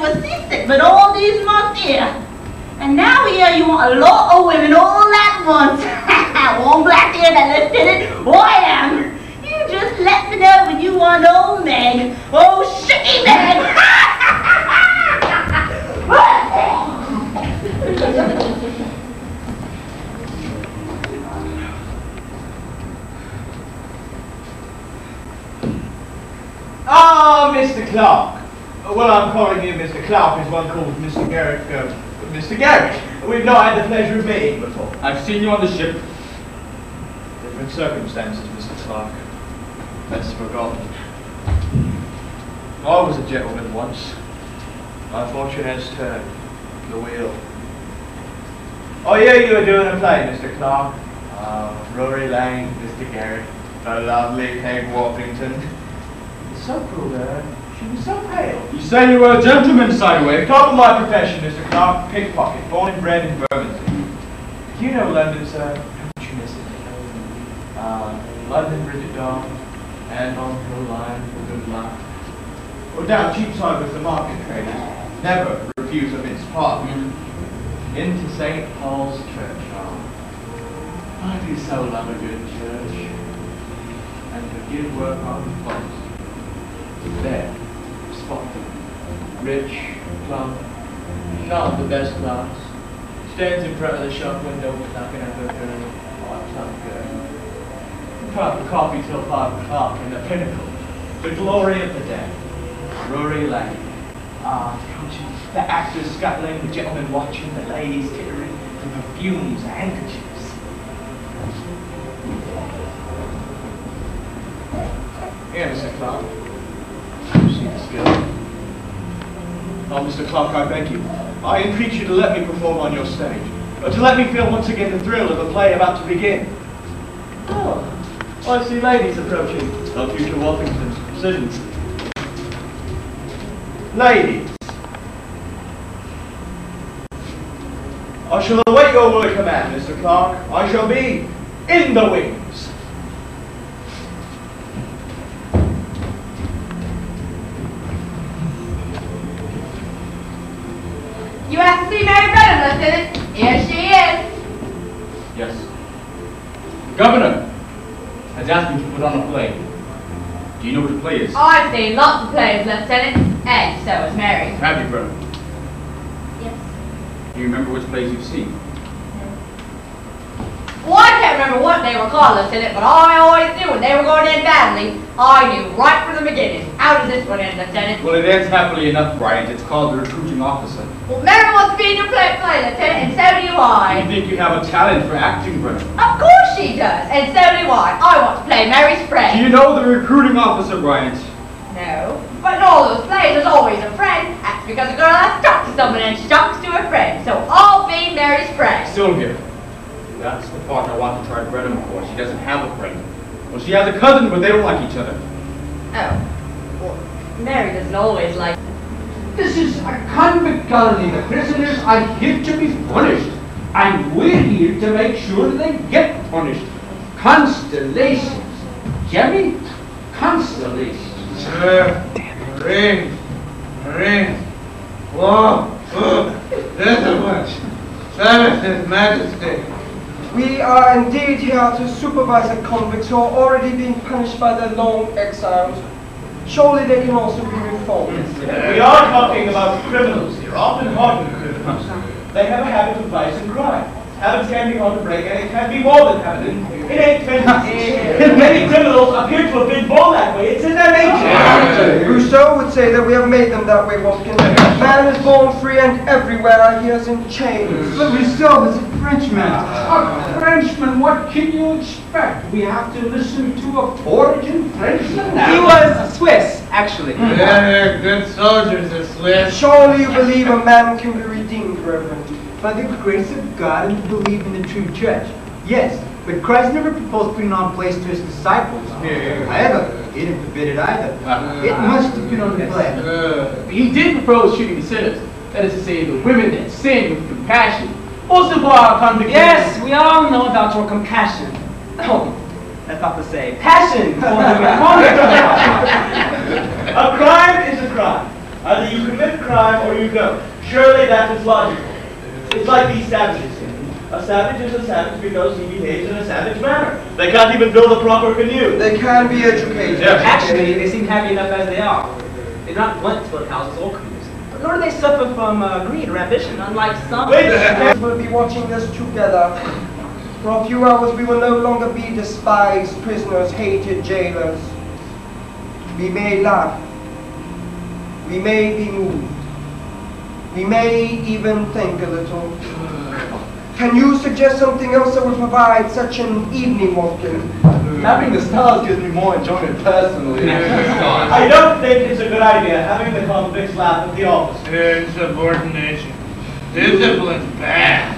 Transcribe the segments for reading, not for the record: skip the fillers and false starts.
were seasick with all these months here. And now here you want a lot of women all at once. One black ear that Lieutenant, wham! You just let me know when you want old Meg. Oh, shitty Meg! Ah, Mr. Clark. Well, I'm calling you Mr. Clark. There's one called Mr. Garrett. Mr. Garrett. We've not had the pleasure of meeting before. I've seen you on the ship. Different circumstances, Mr. Clark. That's forgotten. I was a gentleman once. My fortune has turned the wheel. Oh, yeah, you were doing a play, Mr. Clark. Rory Lane, Mr. Garrett, the lovely Peg Worthington. So cruel to her. She was so pale. You say you were a gentleman, Sideway. Top of my profession, Mr. Clark, pickpocket, born and bred in Bermondsey. You know London, sir. Don't you miss it? London Bridge at dawn, and on the line for good luck. Well, down Cheapside with the market traders. Never refuse a minced part. Into St. Paul's Churchyard. I do so love a good church. And to give work on the place. There, spotted, rich, plump, not the best class, stands in front of the shop window knocking at her girl, part-time girl. Proper coffee till 5 o'clock in the pinnacle, the glory of the day, Rory Lane. Ah, the coaches, the actors scuttling, the gentlemen watching, the ladies tittering, the perfumes, the handkerchiefs. Here, Mr. Clark. Oh, Mr. Clark, I beg you. I entreat you to let me perform on your stage. To let me feel once again the thrill of a play about to begin. Oh, I see ladies approaching. Our future Worthington's decisions. Ladies. I shall await your word command, Mr. Clark. I shall be in the wings. You asked to see Mary Brennan, Lieutenant. Here she is. Yes. The governor has asked me to put on a play. Do you know what a play is? I've seen lots of plays, Lieutenant. And so has Mary. Have you, brother? Yes. Do you remember which plays you've seen? Well, I can't remember what they were called, Lieutenant, but I always knew when they were going to end badly. I knew right from the beginning. How does this one end, Lieutenant? Well, it ends happily enough, Bryant. It's called The Recruiting Officer. Well, Mary wants to be in your play, Lieutenant, and so do I. You think you have a talent for acting, brother? Of course she does, and so do I. I want to play Mary's friend. Do you know The Recruiting Officer, Bryant? No, but in all those plays, there's always a friend. That's because a girl has to talk to someone and she talks to her friend. So I'll be Mary's friend. Sylvia. That's the part I want to try Brennan for. She doesn't have a friend. Well, she has a cousin, but they don't like each other. Oh, well, Mary doesn't always like... This is a convict colony. The prisoners are here to be punished. And we're here to make sure they get punished. Constellations. Jemmy? Constellations. Ring. Whoa. Gentlemen. Service His Majesty. We are indeed here to supervise the convicts who are already being punished by their long exiles. Surely they can also be reformed. We are talking about criminals here, often hardened criminals. They have a habit of vice and crime. Habits can be hard to break, and it can be more than habit. It ain't fantastic. Many criminals appear to have been born that way. It's in their nature. Rousseau would say that we have made them that way, Watkins. Man is born free, and everywhere he is in chains. But Rousseau was a Frenchman. A Frenchman, what can you expect? We have to listen to a foraging Frenchman now. He was Swiss, actually. They're good soldiers, the Swiss. Surely you believe a man can be redeemed, Reverend. By the grace of God and to believe in the true church. Yes, but Christ never proposed putting on plays to his disciples. However, he didn't forbid it either. It must have been on the play. He did propose treating the sinners, that is to say, the women that sin with compassion. Also for our convict. Yes, we all know about your compassion. Oh, that's not to say passion. A crime is a crime. Either you commit crime or you don't. Surely that is logical. It's like these savages here. A savage is a savage because he behaves in a savage manner. They can't even build a proper canoe. They can be educated. Yeah. Actually, they seem happy enough as they are. They're not blunt to build houses or canoes. Nor do they suffer from greed or ambition, unlike some. We'll be watching this together. For a few hours we will no longer be despised prisoners, hated jailers. We may laugh. We may be moved. We may even think a little. Can you suggest something else that would provide such an evening walking? Having the stars gives me more enjoyment personally. I don't think it's a good idea having the convicts laugh at the office. Insubordination. Discipline's bad.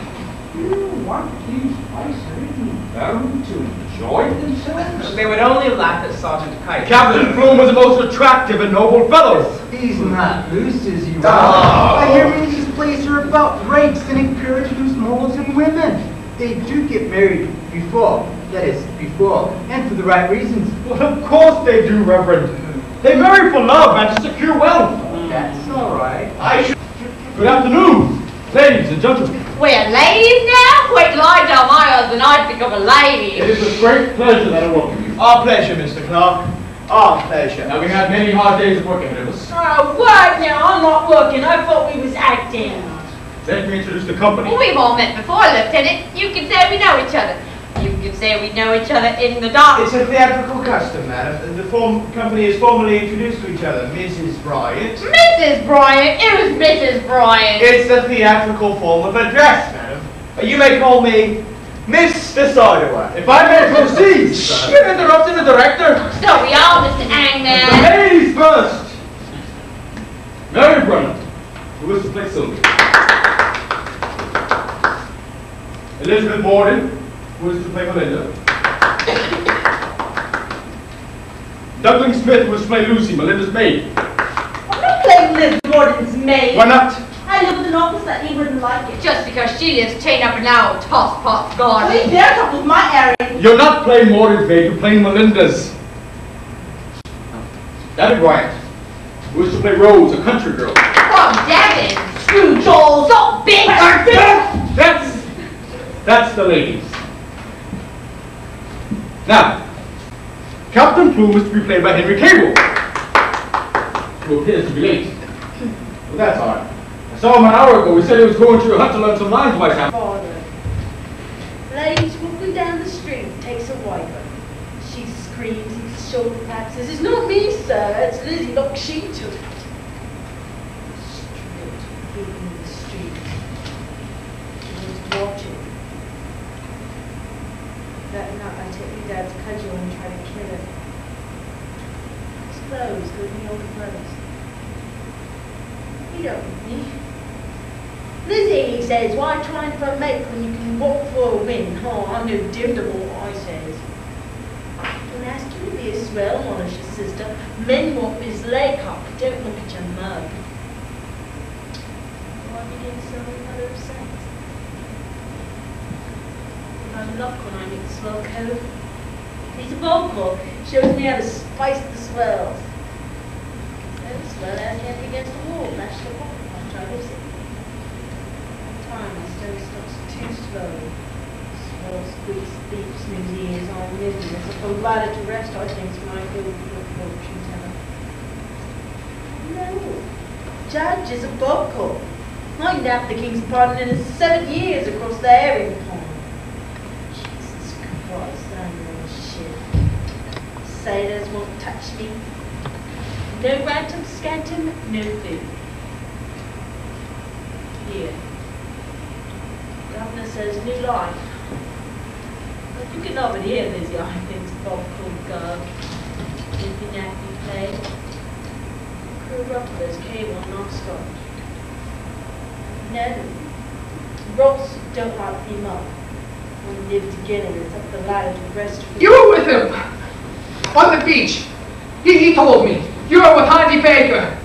You want these vice-ridden them to enjoy themselves? They would only laugh at Sergeant Kite. Captain Plume was the most attractive and noble fellow. He's not loose as you Oh. are. I hear these plays are about rights and encourage loose morals in women. They do get married before, that is, before, and for the right reasons. Well, of course they do, Reverend. They marry for love and to secure wealth. That's all right. Good afternoon, ladies and gentlemen. We're ladies now? Wait till I tell my husband I'd become a lady. It is with great pleasure that I welcome you. Our pleasure, Mr. Clark. Our pleasure. Now, we had many hard days of work ahead of us. Oh, what now? I'm not working. I thought we was acting. Let me introduce the company. Well, we've all met before, Lieutenant. You can say we know each other. You can say we know each other in the dark. It's a theatrical custom, madam. The company is formally introduced to each other. Mrs. Bryant. Mrs. Bryant? Who's Mrs. Bryant? It's the theatrical form of address, madam. You may call me Mr. Ciderway. If I may proceed, you're interrupting the director. So we are, Mr. The Hangman. ladies first. Mary Brennan, who is to play Sylvia. Elizabeth Morden, who is to play Melinda. Douglas Smith, who is to play Lucy, Melinda's maid. I'm not playing Liz Gordon's maid. Why not? I live with an office that he wouldn't like it. Just because she lives chained up in our toss-pot Please, garden. they're top of my area. You're not playing Morden's maid, you're playing Melinda's. David Bryant, who is to play Rose, a country girl. From Devon. Screw Joel. So big. That's the ladies. Now, Captain Plume is to be played by Henry Cable, who appears to be late. Well, that's all right. I saw him an hour ago. He said he was going to a hut to learn some lines by now. Father. Lady's walking down the street, takes a wiper. She screams, his shoulder pats, says, "It's not me, sir, it's Lizzie, look, she took it." Straight, hidden in the street. She was watching. That night, I take your dad's cudgel and try to kill her. His clothes, good me old clothes. You don't need me. Lizzie, he says, why trying for a mate when you can walk for a win? Oh, I'm no dimdable, I says. Don't ask you to be a swell, Monisha sister. Men want his leg up, don't look at your mug. Why begin so another sense? I'm luck when I meet the swell cove. He's a vocal, shows me how to spice the swells. So the swell has me up against the wall, lash the rock, I'll try this. Time my story stops too slow. Swell squeaks, beeps in his ears, I'm living. As if I'm bladder to rest, I think's my good fortune teller. No, Judge is a vocal. I nabbed the king's pardon in 7 years across the herring pond. Jesus Christ, I'm no shit. Sailors won't touch me. No rantum, scantum, no food. Here. Governor says new life. But you can over here, Lizzie, I think's Bob called Gov. Anything acting play. Crew rufflers came on non-scotch. No. Ross don't like him up. When we live together, it's up the ladder to rest. You were with him on the beach. He told me. You were with Handy Baker.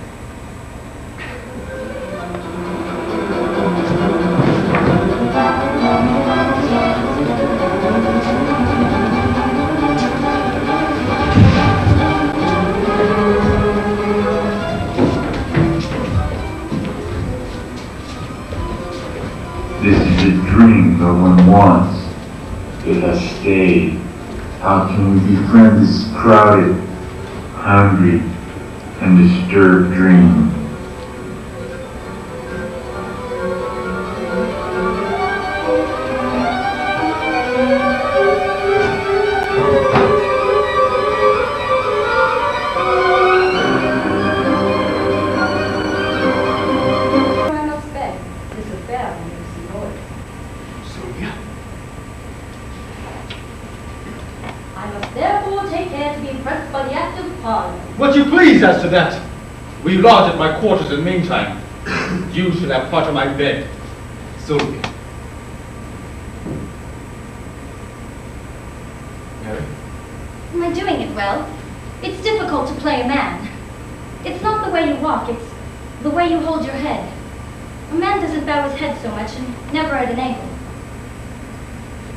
no one wants. Let us stay. How can we befriend this crowded, hungry, and disturbed dream? What you please as to that. We lodge at my quarters in the meantime. You shall have part of my bed. Sylvia. Mary? Am I doing it well? It's difficult to play a man. It's not the way you walk, it's the way you hold your head. A man doesn't bow his head so much and never at an angle.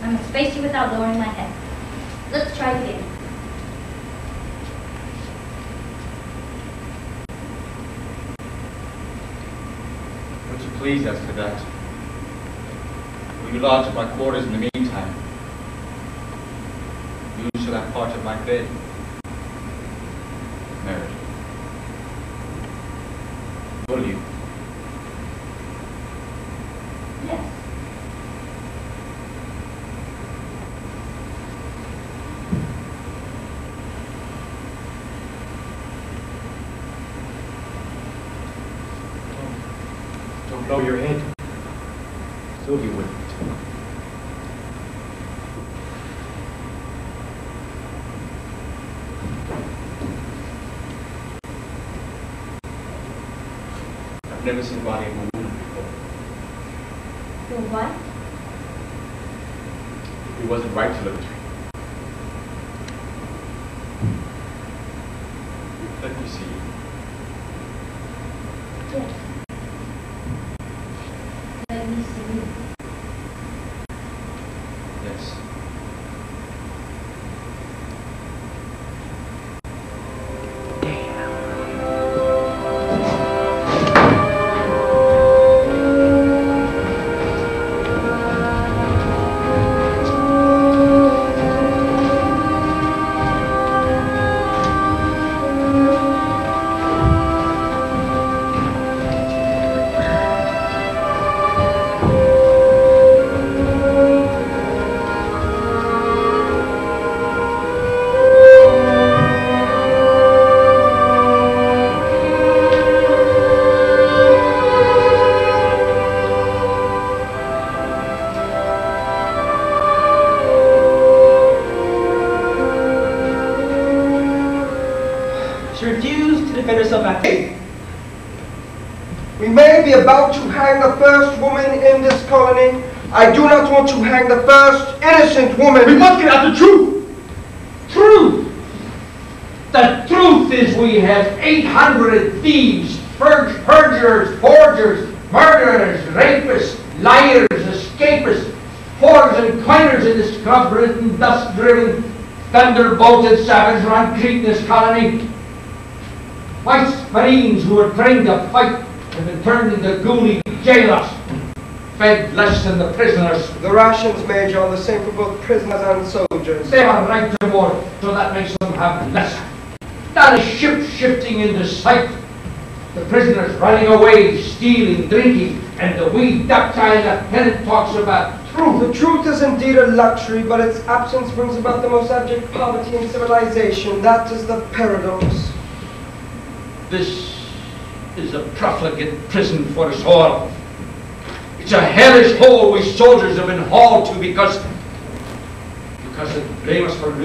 I must face you without lowering my head. Let's try it again. What you please as to that. Will you lodge at my quarters in the meantime? You shall have part of my bed. Mary. Will you? Yes. Don't blow your head. Sylvia wouldn't. I've never seen the body of a woman before. Your what? It wasn't right to look at her. Let me see you. Yes. Let me see you. Yes. We may be about to hang the first woman in this colony. I do not want to hang the first innocent woman. We must get at the truth. Truth. The truth is we have 800 thieves, perjurers, forgers, murderers, rapists, liars, escapists, whores and coiners in this corrupt-ridden, dust-driven, thunder-bolted savage run creep in this colony. White Marines who were trained to fight have been turned into ghouly jailers, fed less than the prisoners. The rations, Major, are the same for both prisoners and soldiers. They are right to more, so that makes them have less. Not a ship shifting into sight. The prisoners running away, stealing, drinking, and the wee duck-child lieutenant talks about truth. The truth is indeed a luxury, but its absence brings about the most abject poverty in civilization. That is the paradox. This is a profligate prison for us all. It's a hellish hole we soldiers have been hauled to because they blame us for